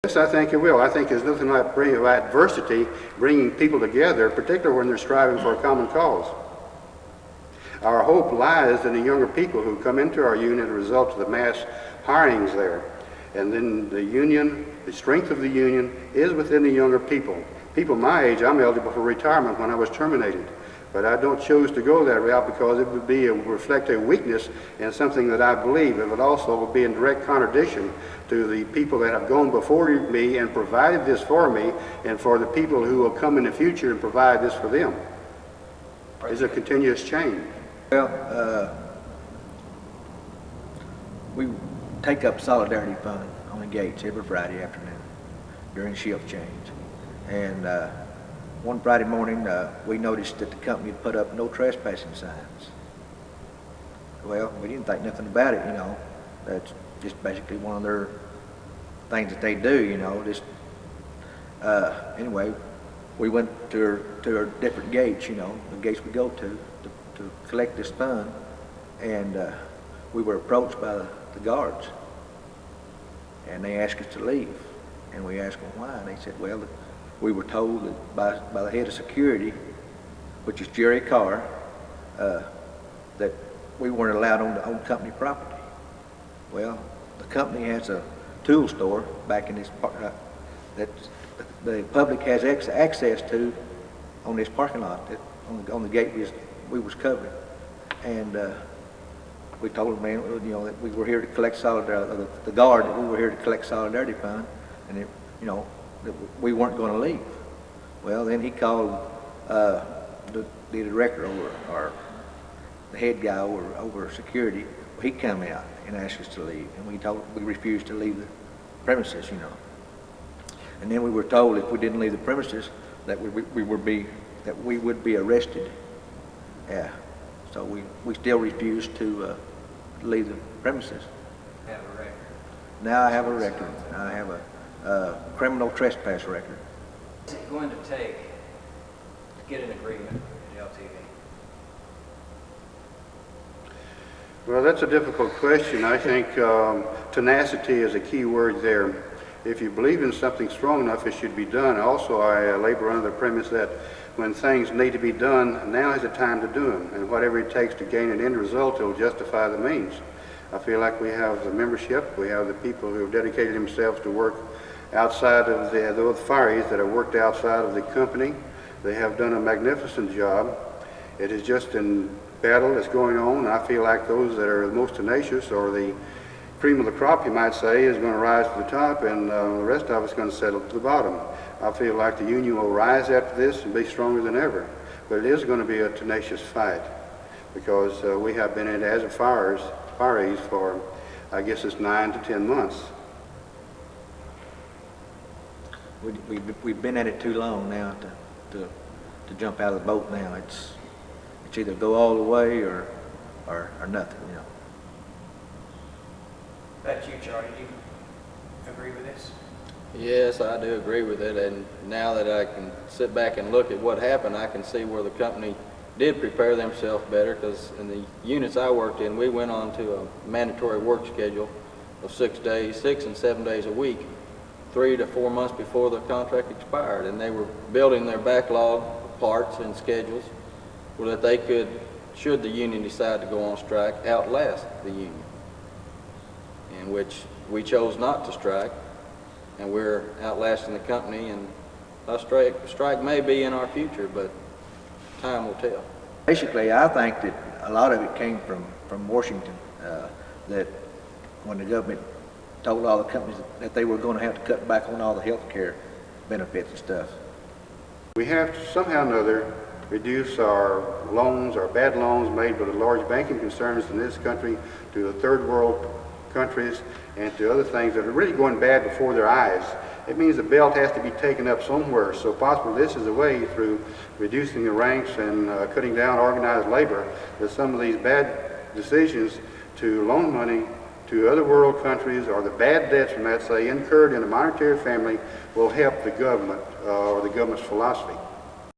Yes, I think it will. I think there's nothing like adversity, bringing people together, particularly when they're striving for a common cause. Our hope lies in the younger people who come into our union as a result of the mass hirings there. And then the union, the strength of the union is within the younger people. People my age, I'm eligible for retirement when I was terminated. But I don't choose to go that route because it would reflect a weakness in something that I believe. It would also be in direct contradiction to the people that have gone before me and provided this for me, and for the people who will come in the future and provide this for them. It's a continuous chain. Well, we take up Solidarity Fund on the gates every Friday afternoon during shift change. And one Friday morning, we noticed that the company had put up no trespassing signs. Well, we didn't think nothing about it, you know. That's just basically one of their things that they do, you know. Just anyway, we went to our different gates, you know, the gates we go to collect this fund, and we were approached by the guards, and they asked us to leave, and we asked them why, and they said, well, we were told that by the head of security, which is Jerry Carr, that we weren't allowed on company property. Well, the company has a tool store back in this that the public has access to on this parking lot, on the gate we was covering. And we told them, man, you know, that we were here to collect solidarity, the guard, that we were here to collect Solidarity Fund, and it, you know, that we weren't going to leave. Well, then he called the director over, or the head guy over security. He come out and asked us to leave, and we refused to leave the premises, you know. And then we were told if we didn't leave the premises that we would be arrested. Yeah. So we still refused to leave the premises. Have a record. Now I have a record. I have a criminal trespass record. What's it going to take to get an agreement at LTV? Well, that's a difficult question. I think tenacity is a key word there. If you believe in something strong enough, it should be done. Also, I labor under the premise that when things need to be done, now is the time to do them. And whatever it takes to gain an end result, it will justify the means. I feel like we have the membership, we have the people who have dedicated themselves to work outside of those fireys that have worked outside of the company. They have done a magnificent job. It is just in battle that's going on. I feel like those that are the most tenacious, or the cream of the crop, you might say, is going to rise to the top, and the rest of us going to settle to the bottom. I feel like the union will rise after this and be stronger than ever. But it is going to be a tenacious fight, because we have been in it as a fireys for, I guess it's 9 to 10 months. We've been at it too long now to jump out of the boat now. It's either go all the way or nothing, you know. That's you, Charlie. Do you agree with this? Yes, I do agree with it, and now that I can sit back and look at what happened, I can see where the company did prepare themselves better, because in the units I worked in, we went on to a mandatory work schedule of 6 and 7 days a week, 3 to 4 months before the contract expired, and they were building their backlog of parts and schedules so that they could, should the union decide to go on strike, outlast the union, in which we chose not to strike, and we're outlasting the company, and a strike may be in our future, but time will tell. Basically, I think that a lot of it came from Washington, that when the government told all the companies that they were going to have to cut back on all the health care benefits and stuff. We have to somehow or another reduce our loans, our bad loans made by the large banking concerns in this country to the third world countries and to other things that are really going bad before their eyes. It means the belt has to be taken up somewhere. So possibly this is a way, through reducing the ranks and cutting down organized labor, that some of these bad decisions to loan money to other world countries, or the bad debts, we might say, incurred in a monetary family, will help the government or the government's philosophy.